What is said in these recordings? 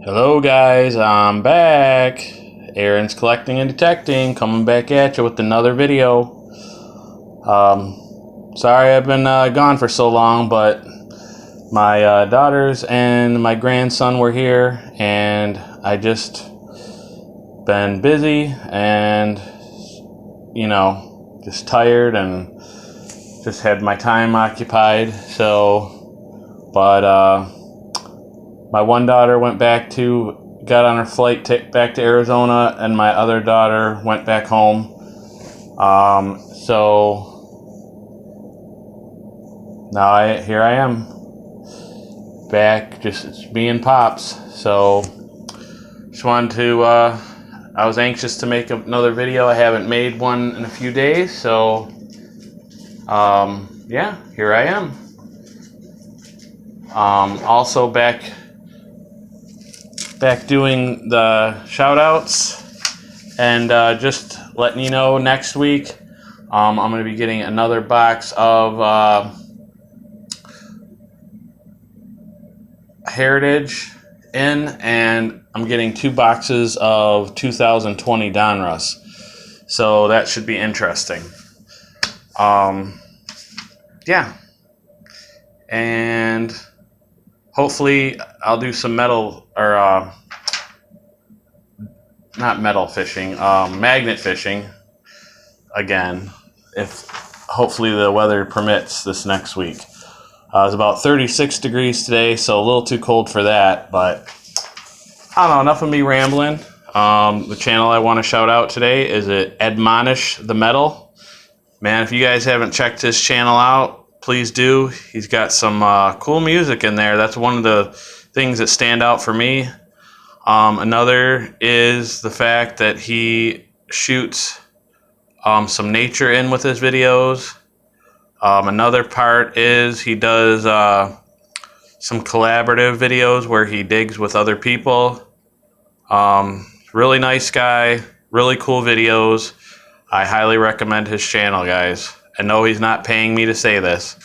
Hello guys, I'm back. Aaron's Collecting and Detecting, coming back at you with another video. Sorry I've been gone for so long, but my daughters and my grandson were here, and I just been busy and, just tired and just had my time occupied. My one daughter got on her flight back to Arizona, and my other daughter went back home. So now here I am, back, just me and Pops. So just wanted to, I was anxious to make another video. I haven't made one in a few days, so yeah, here I am. Also back doing the shoutouts, and just letting you know, next week I'm going to be getting another box of Heritage in, and I'm getting 2 boxes of 2020 Donruss, so that should be interesting. Yeah, and hopefully I'll do some metal, or not metal fishing, magnet fishing again, if hopefully the weather permits this next week. It's about 36 degrees today, so a little too cold for that, but I don't know, enough of me rambling. The channel I want to shout out today is Admonish the Metal. Man, if you guys haven't checked his channel out, please do. He's got some cool music in there. That's one of the things that stand out for me. Another is the fact that he shoots some nature in with his videos. Another part is he does some collaborative videos where he digs with other people. Really nice guy, really cool videos. I highly recommend his channel, guys. I know he's not paying me to say this.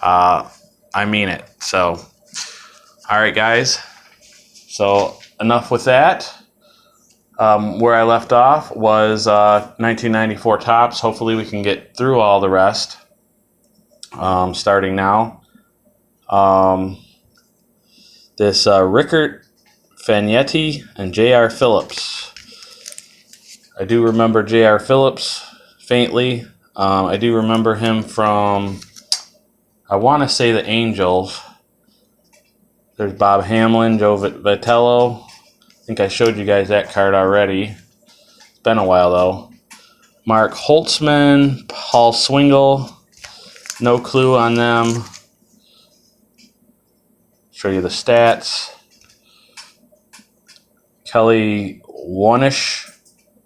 I mean it. So, all right, guys. So enough with that. Where I left off was 1994 Topps. Hopefully we can get through all the rest. Starting now. This Rickert, Fagnetti, and J.R. Phillips. I do remember J.R. Phillips faintly. I do remember him from, I want to say, the Angels. There's Bob Hamlin, Joe Vitello. I think I showed you guys that card already. It's been a while though. Mark Holtzman, Paul Swingle. No clue on them. Show you the stats. Kelly Wanish,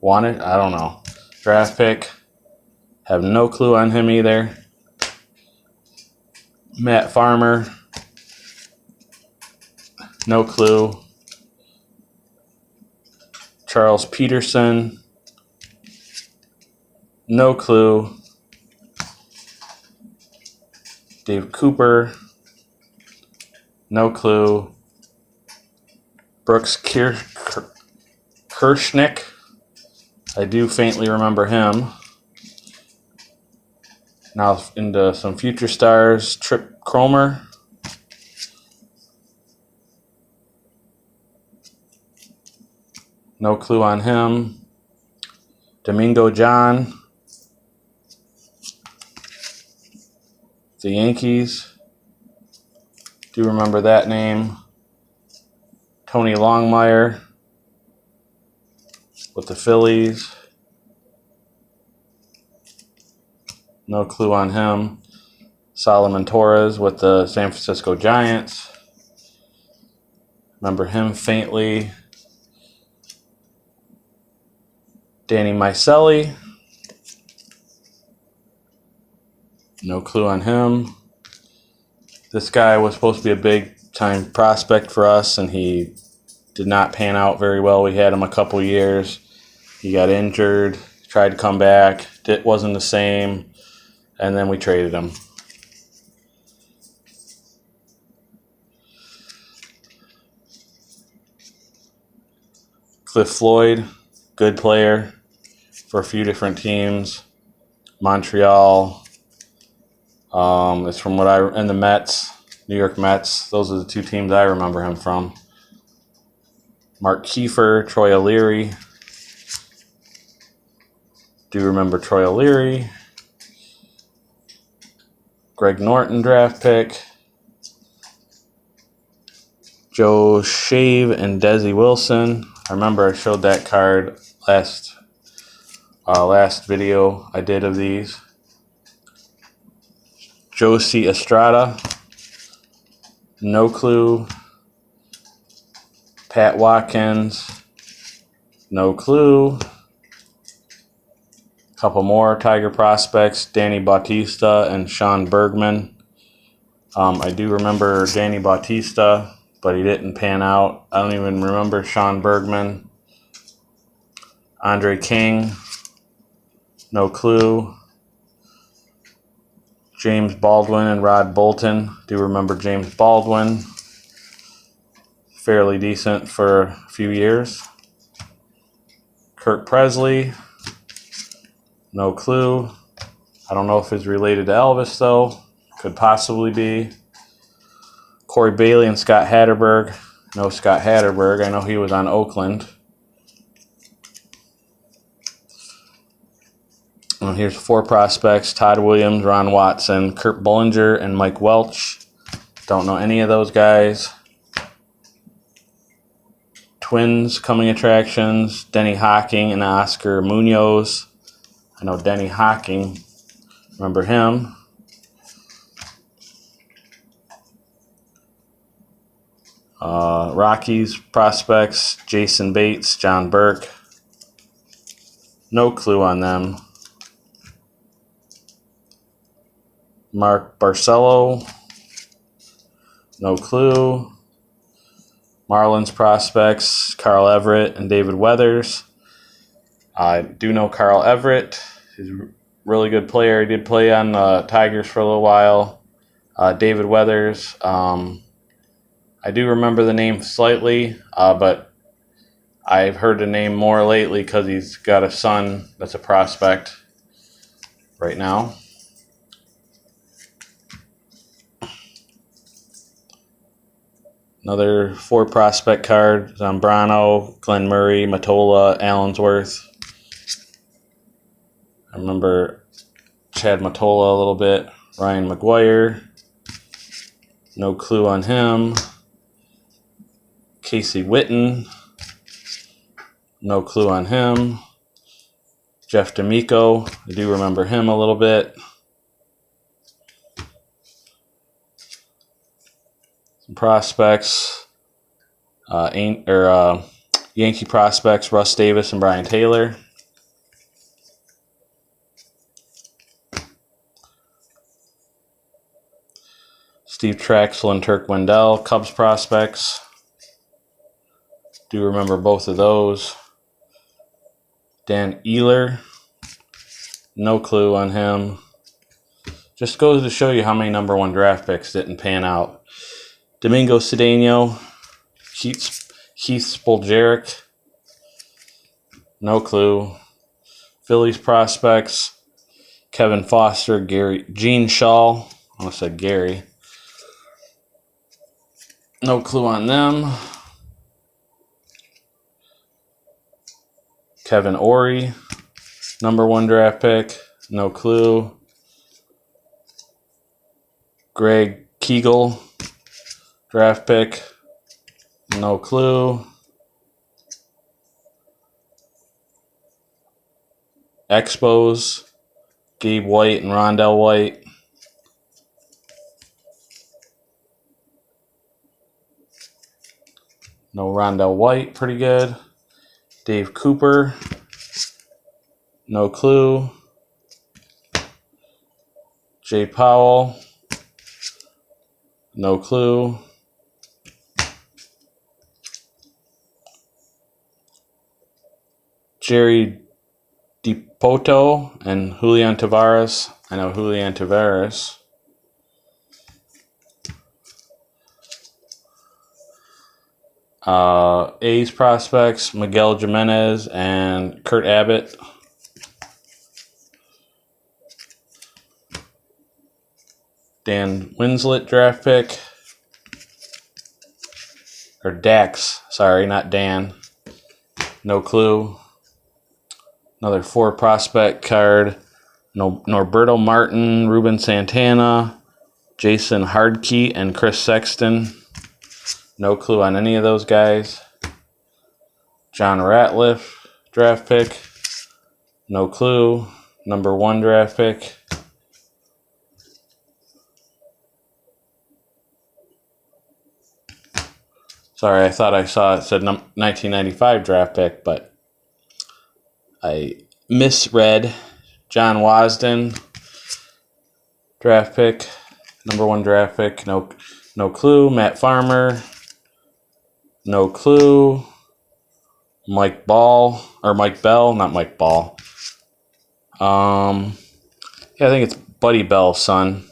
I don't know. Draft pick. Have no clue on him either. Matt Farmer. No clue. Charles Peterson. No clue. Dave Cooper. No clue. Brooks Kirschnick. I do faintly remember him. Now into some future stars. Trip Cromer. No clue on him. Domingo John. The Yankees. Do remember that name. Tony Longmire with the Phillies. No clue on him. Solomon Torres with the San Francisco Giants. Remember him faintly. Danny Maicelli. No clue on him. This guy was supposed to be a big-time prospect for us, and he did not pan out very well. We had him a couple years. He got injured, tried to come back. It wasn't the same, and then we traded him. Cliff Floyd, good player for a few different teams. Montreal. It's from and the Mets, New York Mets. Those are the two teams I remember him from. Mark Kiefer, Troy O'Leary. Do remember Troy O'Leary. Greg Norton draft pick. Joe Shave and Desi Wilson. I remember I showed that card last video I did of these. Josie Estrada. No clue. Pat Watkins. No clue. Couple more Tiger prospects, Danny Bautista and Sean Bergman. I do remember Danny Bautista, but he didn't pan out. I don't even remember Sean Bergman. Andre King, no clue. James Baldwin and Rod Bolton. Do remember James Baldwin. Fairly decent for a few years. Kirk Presley. No clue. I don't know if it's related to Elvis, though. Could possibly be. Corey Bailey and Scott Hatterberg. No Scott Hatterberg. I know he was on Oakland. And here's 4 prospects. Todd Williams, Ron Watson, Kurt Bullinger, and Mike Welch. Don't know any of those guys. Twins coming attractions. Denny Hocking and Oscar Munoz. I know Denny Hocking. Remember him. Rockies prospects. Jason Bates, John Burke. No clue on them. Mark Barcelo. No clue. Marlins prospects. Carl Everett and David Weathers. I do know Carl Everett. He's a really good player. He did play on the Tigers for a little while. David Weathers. I do remember the name slightly, but I've heard the name more lately because he's got a son that's a prospect right now. Another 4 prospect card. Zambrano, Glenn Murray, Matola, Allensworth. I remember Chad Matola a little bit. Ryan McGuire. No clue on him. Casey Witten. No clue on him. Jeff D'Amico. I do remember him a little bit. Some prospects. Yankee prospects. Russ Davis and Brian Taylor. Steve Traxel and Turk Wendell, Cubs prospects. Do remember both of those. Dan Ehler, no clue on him. Just goes to show you how many number 1 draft picks didn't pan out. Domingo Cedeno, Keith Spoljaric, no clue. Phillies prospects, Kevin Foster, Gene Shaw, I almost said Gary. No clue on them. Kevin Ory, number 1 draft pick. No clue. Greg Kegel, draft pick. No clue. Expos, Gabe White and Rondell White. No Rondell White, pretty good. Dave Cooper, no clue. Jay Powell, no clue. Jerry DiPoto and Julian Tavares. I know Julian Tavares. A's prospects, Miguel Jimenez and Kurt Abbott. Dan Winslet draft pick. Or Dax, sorry, not Dan. No clue. Another 4 prospect card. Norberto Martin, Ruben Santana, Jason Hardkey, and Chris Sexton. No clue on any of those guys. John Ratliff, draft pick. No clue. Number 1 draft pick. Sorry, I thought I saw it said 1995 draft pick, but I misread. John Wasden, draft pick. Number 1 draft pick. No clue. Matt Farmer. No clue. Mike Bell, not Mike Ball. Yeah, I think it's Buddy Bell's son.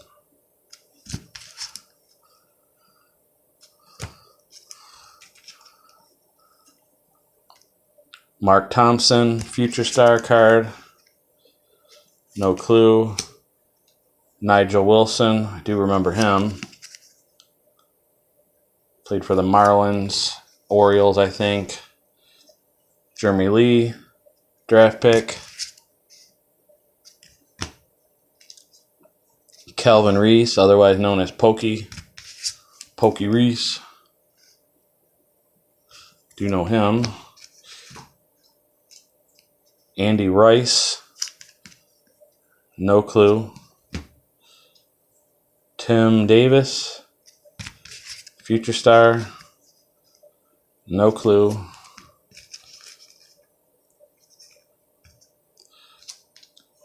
Mark Thompson, future star card. No clue. Nigel Wilson, I do remember him. Played for the Marlins, Orioles, I think. Jeremy Lee, draft pick. Calvin Reese, otherwise known as Pokey Reese. Do know him. Andy Rice. No clue. Tim Davis. Future star. No clue.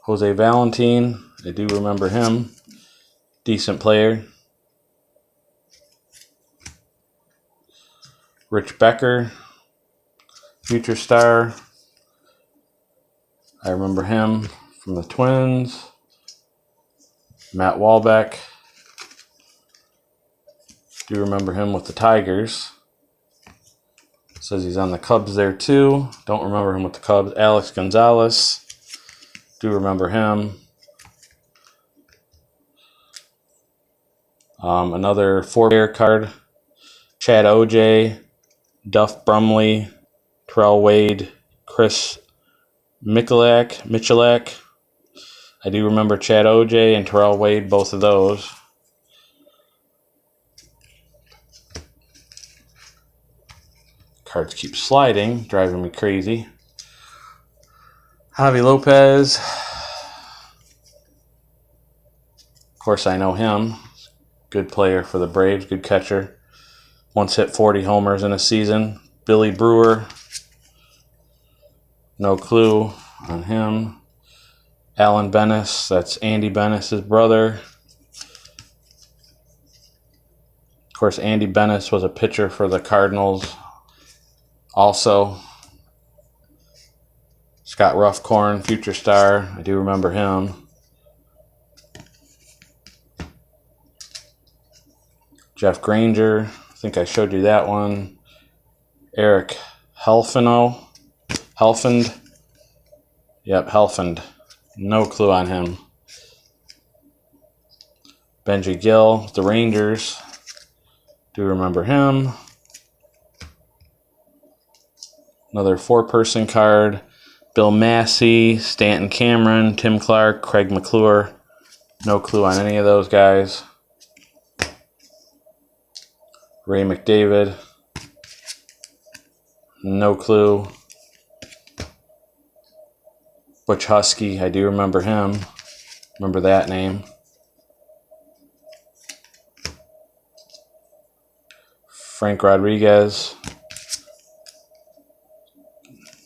Jose Valentin. I do remember him. Decent player. Rich Becker. Future star. I remember him from the Twins. Matt Wahlbeck. Do remember him with the Tigers. Says he's on the Cubs there too. Don't remember him with the Cubs. Alex Gonzalez. Do remember him. Another 4-player card. Chad OJ, Duff Brumley, Terrell Wade, Chris Michalak. I do remember Chad OJ and Terrell Wade, both of those. Cards keep sliding, driving me crazy. Javi Lopez. Of course, I know him. Good player for the Braves, good catcher. Once hit 40 homers in a season. Billy Brewer. No clue on him. Alan Bennis, that's Andy Bennis' brother. Of course, Andy Bennis was a pitcher for the Cardinals. Also, Scott Ruffcorn, future star. I do remember him. Jeff Granger. I think I showed you that one. Eric Helfand. Yep, Helfand. No clue on him. Benji Gill, the Rangers. Do remember him. Another 4-person card. Bill Massey, Stanton Cameron, Tim Clark, Craig McClure. No clue on any of those guys. Ray McDavid. No clue. Butch Husky, I do remember him. Remember that name. Frank Rodriguez.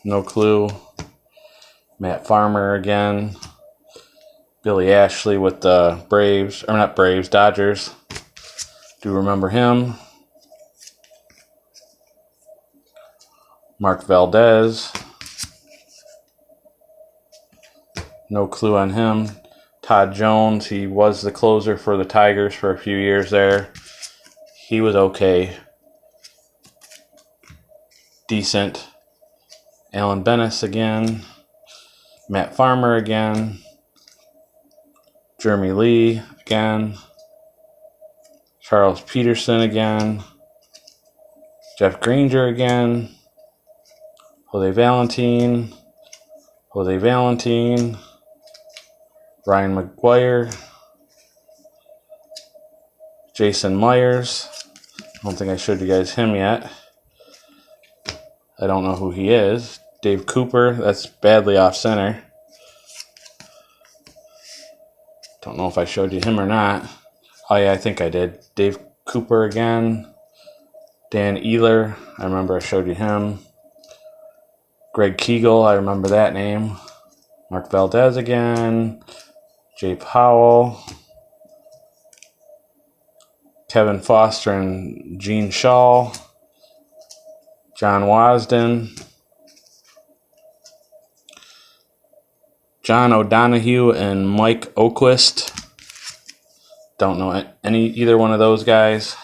No clue. Matt Farmer again. Billy Ashley with the Braves. Or not Braves, Dodgers. Do remember him. Mark Valdez. No clue on him. Todd Jones, he was the closer for the Tigers for a few years there. He was okay. decent. Alan Bennis again. Matt Farmer again. Jeremy Lee again. Charles Peterson again. Jeff Granger again. Jose Valentin. Ryan McGuire. Jason Myers. I don't think I showed you guys him yet. I don't know who he is. Dave Cooper. That's badly off center. Don't know if I showed you him or not. Oh yeah, I think I did. Dave Cooper again. Dan Ehler. I remember I showed you him. Greg Kegel. I remember that name. Mark Valdez again. Jay Powell. Kevin Foster and Gene Shaw. John Wasden. John O'Donohue and Mike Oquist. Don't know either one of those guys.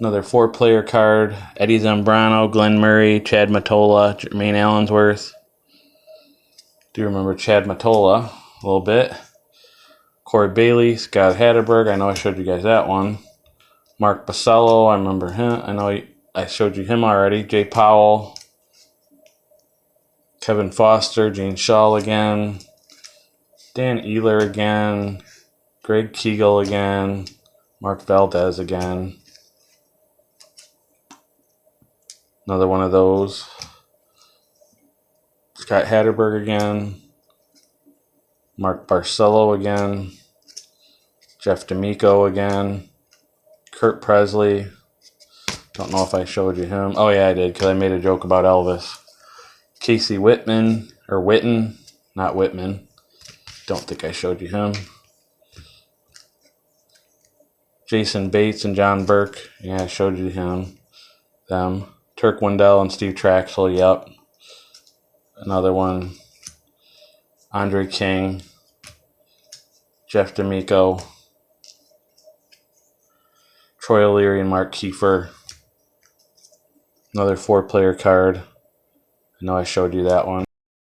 Another 4-player card. Eddie Zambrano, Glenn Murray, Chad Mottola, Jermaine Allensworth. Do remember Chad Mottola a little bit. Corey Bailey, Scott Hatterberg. I know I showed you guys that one. Mark Basello, I remember him. I know I showed you him already. Jay Powell. Kevin Foster, Gene Shaw again. Dan Ehler again. Greg Kegel again. Mark Valdez again. Another one of those. Scott Hatterberg again. Mark Barcelo again. Jeff D'Amico again. Kurt Presley. Don't know if I showed you him. Oh yeah, I did, because I made a joke about Elvis. Casey Whitman, or Witten, not Whitman. Don't think I showed you him. Jason Bates and John Burke. Yeah, I showed you them. Turk Wendell and Steve Traxel, yep. Another one. Andre King. Jeff D'Amico. Troy O'Leary and Mark Kiefer. Another 4-player card. I know I showed you that one.